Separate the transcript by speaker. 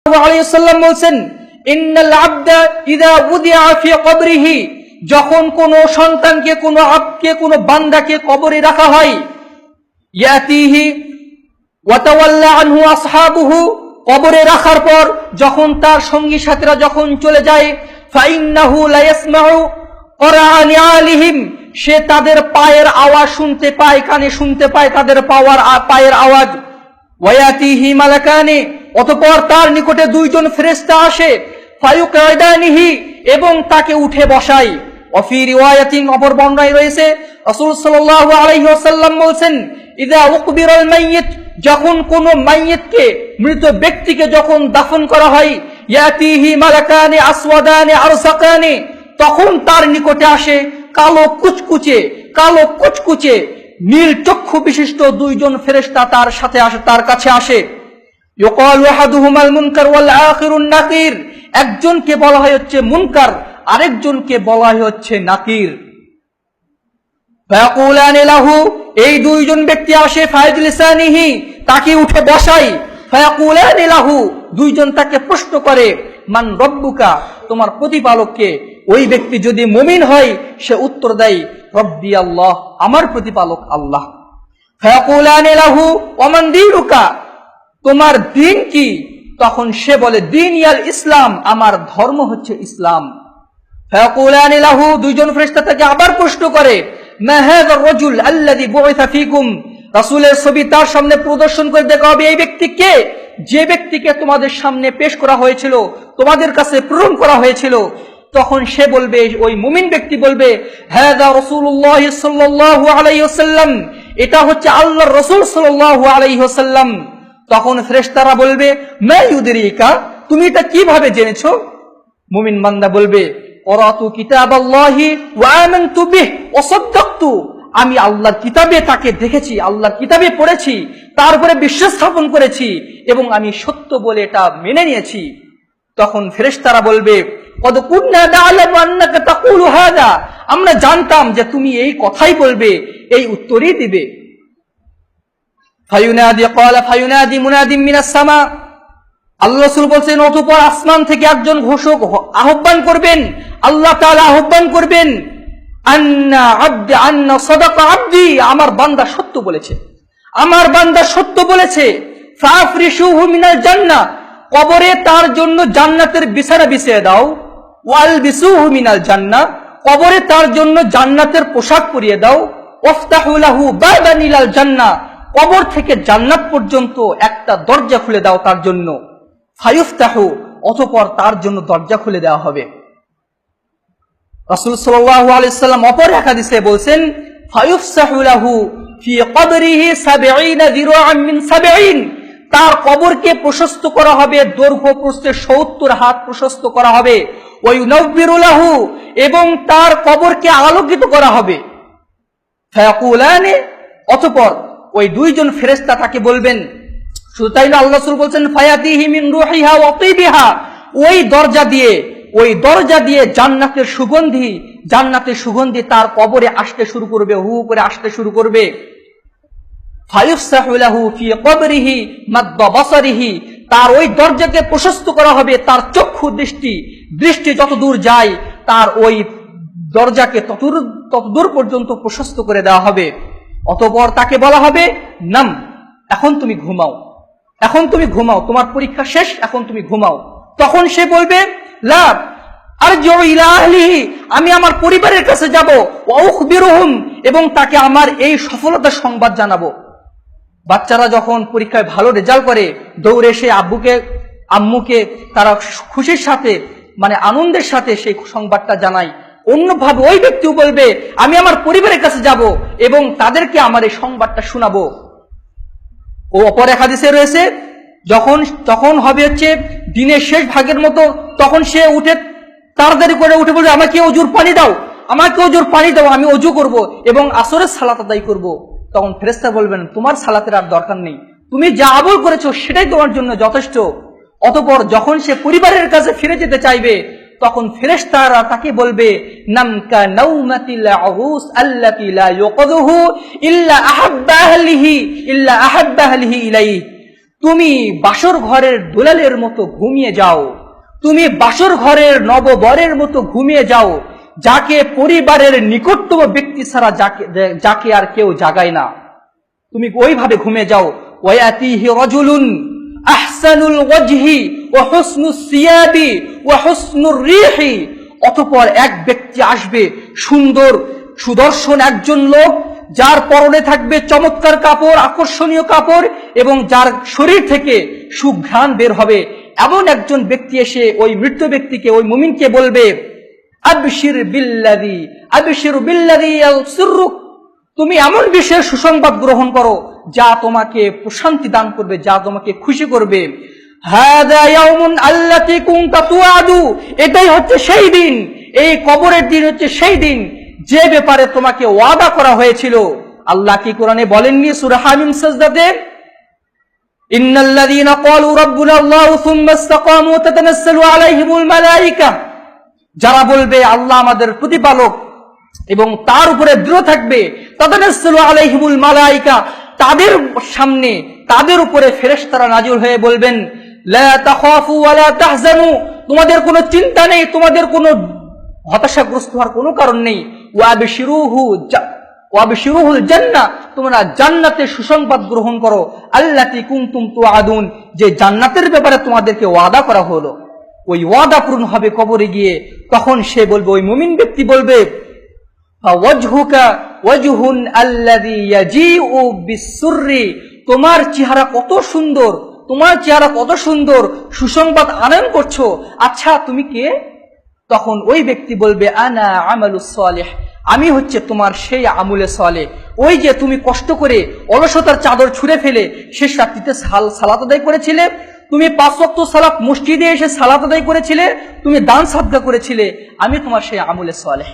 Speaker 1: আলাইহি ওয়াসাল্লাম বলেন, ইন্নাল আবদা ইযা উদিআ ফি কবরিহি, যখন কোন সন্তানকে, কোন আবদকে, কোন বান্দাকে কবরে রাখা হয়, ইয়াতিহি ওয়া তাওয়াল্লা আনহু আসহাবুহু, কবরে রাখার পর যখন তার সঙ্গী সাথীরা যখন চলে যায়, ফাইন্নাহু লা ইয়াসমাউ করাআনি আলিহিম, সে তাদের পায়ের আওয়াজ শুনতে পায়, কানে শুনতে পায় তাদের পায়ের আওয়াজ। ওয়ায়াতিহি মালাকানি, অতঃপর তার নিকটে দুইজন ফেরেশতা আসে, ফায়ুকাইদানিহি, এবং তাকে উঠে বসায়। ওয়াফি রিওয়ায়াতিন, অপর বর্ণনায় রয়েছে, রাসূল সাল্লাল্লাহু আলাইহি ওয়াসাল্লাম বলেন, ইযা উকবিরাল মাইয়িত, যখন কোন মাইয়িতকে, মৃত ব্যক্তিকে যখন দাফন করা হয়, ইয়াতিহি মালাকানি আসওয়াদানি আরসাকানি, তখন তার নিকটে আসে কালো কুচকুচে নীল চক্ষু বিশিষ্ট দুইজন ফেরেশতা তার সাথে আসে, তার কাছে আসে। ইউকালু আহাদুহুমাল মুনকার ওয়াল আখিরুন নাকির, একজনকে বলা হয় হচ্ছে মুনকার, আরেকজনকে বলা হয় হচ্ছে নাকির। ফায়াকুলানি লাহু, এই দুইজন ব্যক্তি আসে, ফায়াজলিসানিহি, তাকে উঠে বসায়। ফায়াকুলানি লাহু, দুইজন তাকে প্রশ্ন করে, মান রব্বুকা, তোমার প্রতিপালক কে? ওই ব্যক্তি যদি মুমিন হয় সে উত্তর দেয়, রব্বি আল্লাহ, আমার প্রতিপালক আল্লাহ। ফায়াকুলানি লাহু ওয়া মান দীনুকা, তোমার দিন কি? তখন সে বলে, দিন ইয়াল ইসলাম, আমার ধর্ম হচ্ছে ইসলাম। ফায়াকুলানি লাহু, দুইজন ফেরেশতা তাকে আবার প্রশ্ন করে, মা হাযা রাজুল আল্লাযী বুইসা ফীকুম, রাসূলের ছবি তার সামনে প্রদর্শন করে দেখা হবে, এই ব্যক্তি কে? যে ব্যক্তিকে তোমাদের সামনে পেশ করা হয়েছিল, তোমাদের কাছে প্রেরণ করা হয়েছিল। তখন সে বলবে, ওই মুমিন ব্যক্তি বলবে, হাযা রাসূলুল্লাহ সাল্লাল্লাহু আলাইহি ওয়াসাল্লাম, এটা হচ্ছে আল্লাহর রাসূল সাল্লাল্লাহু আলাইহি ওয়াসাল্লাম। তখন ফেরেশতারা বলবে, মা ইউদরিকা, তুমি এটা কিভাবে জেনেছো? মুমিন বান্দা বলবে, ক্বরাতু কিতাবাল্লাহি ওয়া আমানতু বিহি ওয়া সাদ্দাকতু, আমি আল্লাহর কিতাবে তাকে দেখেছি, আল্লাহর কিতাবে পড়েছি, তারপরে বিশ্বাস স্থাপন করেছি এবং আমি সত্য বলে এটা মেনে নিয়েছি। তখন ফেরেশতারা বলবে, কদ কুননা না'লামু আন্নাকা তাকুলু হাযা, আমরা জানতাম যে তুমি এই কথাই বলবে, এই উত্তরই দিবে। ফায়ুনাদি মুনাদিম মিনাস সামা, আল্লাহ রাসূল বলেন, অতঃপর আসমান থেকে একজন ঘোষক আহ্বান করবেন, আল্লাহ তাআলা আহ্বান করবেন, আন্না আবদি আন্না সাদাকা আবদি, আমার বান্দা সত্য বলেছে, আমার বান্দা সত্য বলেছে। ফাফরিশুহু মিনাল জান্নাহ, কবরে তার জন্য জান্নাতের বিছানা বিছিয়ে দাও। ওয়ালবিসুহু মিনাল জান্নাহ, কবরে তার জন্য জান্নাতের পোশাক পরিয়ে দাও। ওয়াফতাহু লাহু বাবান ইলাল জান্নাহ, কবর থেকে জান্নাত পর্যন্ত একটা দরজা খুলে দাও তার জন্য। ফায়ুফতাহু, অতঃপর তার জন্য দরজা খুলে দেওয়া হবে। রাসূল সাল্লাল্লাহু আলাইহি ওয়াসাল্লাম অপর এক হাদিসে বলেন, ফায়ুফসাহু লাহু ফি কবরিহি ৭০ যিরাআন মিন ৭০, তার কবরকে প্রশস্ত করা হবে, দৈর্ঘ্য প্রস্থে ৭০ হাত প্রশস্ত করা হবে। ওয়া ইউনাব্বিরু লাহু, এবং তার কবরকে আলোকিত করা হবে। ফায়াকুলানি, অতঃপর ওই দুইজন ফেরেশতা তাকে বলবেন, শুধু তাই না, আল্লাহ রাসূল বলেন, ফায়াতিহি মিন রূহিহা ওয়া তিবিহা, ওই দরজা দিয়ে জান্নাতের সুগন্ধি তার কবরে আসতে শুরু করবে, হু করে আসতে শুরু করবে। ফায়ুফসাহু লাহু ফি কবরিহি মাদ্দা বাসারিহি, তার ওই দরজাকে প্রশস্ত করা হবে, তার চক্ষু দৃষ্টি যতদূর যায় তার ওই দরজাকে ততদূর পর্যন্ত প্রশস্ত করে দেওয়া হবে। অতঃপর তাকে বলা হবে, নাম, এখন তুমি ঘুমাও, তোমার পরীক্ষা শেষ, এখন তুমি ঘুমাও। তখন সে বলবে, লা আরজিউ ইলা আহলিহি, আমি আমার পরিবারের কাছে যাব। ওয়া উখবিরুহুম, এবং তাকে আমার এই সফলতার সংবাদ জানাবো। বাচ্চারা যখন পরীক্ষায় ভালো রেজাল্ট করে, দৌড়ে এসে আম্মুকে তারা খুশির সাথে, মানে আনন্দের সাথে সেই সংবাদটা জানায়। অন্যভাবে ওই ব্যক্তিও বলবে, আমি আমার পরিবারের কাছে যাব এবং তাদেরকে আমার এই সংবাদটা শোনাবো। ও অপর এক হাদিসে রয়েছে, যখন হবে হচ্ছে দিনের শেষ ভাগের মতো, তখন সে তাড়াতাড়ি করে উঠে বলবে, আমাকে ওজুর পানি দাও, আমি ওজু করব এবং আসরের সালাত আদায় করব। তখন ফেরেশতা বলবেন, তোমার সালাতের আর দরকার নেই, তুমি যা আমল করেছো সেটাই তোমার জন্য যথেষ্ট। অতঃপর যখন সে পরিবারের কাছে ফিরে যেতে চাইবে, তখন ফেরেশতারা তাকে বলবে, নামকা নাউমাতিল আউস আল্লাতী লা ইউকযুহু ইল্লা আহাব্বা আহলিহি ইলাইহি, তুমি বাসর ঘরের দোলালের মতো ঘুমিয়ে যাও, তুমি বাসর ঘরের নববরের মতো ঘুমিয়ে যাও, যাকে পরিবারের নিকটতম ব্যক্তি ছাড়া যাকে আর কেউ জাগায় না, তুমি ওইভাবে ঘুমিয়ে যাও। ওয়ায়াতিহি রাজুলুন আহসানুল ওয়াজহি ওয়া হুসনুস সিয়াবি ওয়া হুসনুর রিহি, অতঃপর এক ব্যক্তি আসবে, সুন্দর সুদর্শন একজন লোক, যার পরনে থাকবে চমৎকার কাপড়, আকর্ষণীয় কাপড়, এবং যার শরীর থেকে সুঘ্রাণ বের হবে। এমন একজন ব্যক্তি এসে ওই মৃত ব্যক্তিকে, ওই মুমিনকে বলবে, আবশির বিল্লাযী ইয়াসুররুক, তুমি এমন বিষয়ের সুসংবাদ গ্রহণ করো যা তোমাকে প্রশান্তি দান করবে, যা তোমাকে খুশি করবে। হাযা ইয়াউমুন আল্লাতী কুনতা তুআদু, এটাই হচ্ছে সেই দিন, এই কবরের দিন হচ্ছে সেই দিন যে ব্যাপারে তোমাকে ওয়াদা করা হয়েছিল। আল্লাহ কি কোরআনে বলেননি সূরা হামিম সাজদাতে, ইন্নাল্লাযীনা ক্বালু রাব্বুনা আল্লাহু সুম্মা ইসতাকামু তাতানাসসালু আলাইহিমুল মালায়েকা, যারা বলবে আল্লাহ আমাদের প্রতিপালক এবং তার উপরে দৃঢ় থাকবে, তাতানাসসালু আলাইহিমুল মালায়েকা, তাদের সামনে তাদের উপরে ফেরেশতারা নাযিল হয়ে বলবেন, লা তাখাফু ওয়া লা তাহজানু, তোমাদের কোনো চিন্তা নেই, তোমাদের কোনো হতাশাগ্রস্ত হওয়ার কোনো কারণ নেই। ওয়াবশিরুহুল জান্নাহ, তোমরা জান্নাতের সুসংবাদ গ্রহণ করো। আল্লাতী কুনতুম তুআদুন, যে জান্নাতের ব্যাপারে তোমাদেরকে ওয়াদা করা হলো, ওই ওয়াদা পূরণ হবে কবরে গিয়ে। তখন সে বলবে, ওই মুমিন ব্যক্তি বলবে, ওয়াজহুকা ওয়াজহুন আল্লাযী ইয়াজিউ বিসসুররি, তোমার চেহারা কত সুন্দর, তোমার চেহারা কত সুন্দর, সুসংবাদ আনয়ন করছো, আচ্ছা তুমি কে? তখন ওই ব্যক্তি বলবে, আনা আমালুস সালিহ, আমি হচ্ছে তোমার সেই আমলে সালেহ, ওই যে তুমি কষ্ট করে অলসতার চাদর ছুঁড়ে ফেলে শেষ রাত্রিতে সালাত আদায় করেছিলে, তুমি 5 ওয়াক্ত সালাত মসজিদে এসে সালাত আদায় করেছিলে, তুমি দান সাদকা করেছিলে, আমি তোমার সেই আমলে সালেহ।